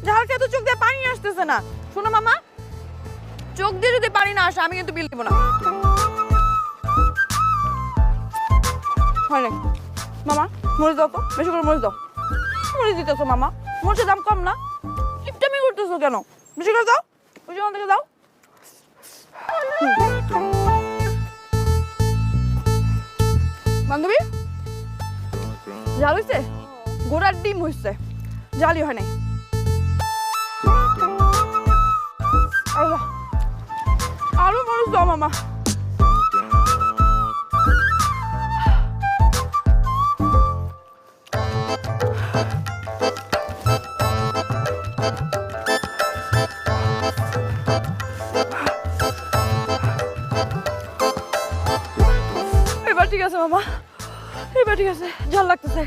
ঝাল খেয়ে তো চোখ দিয়ে পানি আসতেছে না। শোনো মামা, চোখ দিয়ে যদি পানি না আসে আমি কিন্তু বিল দিব না। হয় না মামা, মরিচ দাও তো, বেশি করে মরিচ দাও। মরিচ দিতেছো মামা, মরিচের দাম কম না? কিপটামি করতেছো কেন? বেশি করে দাও, বেশি করে থেকে দাও। বান্ধবী, ঝাল হয়েছে? গোড়ার ডিম হয়েছে, জালি হয় নাই। আরো মরিচ দাও মামা। এবার ঠিক আছে মামা, এবার ঠিক আছে। ঝাল লাগতেছে,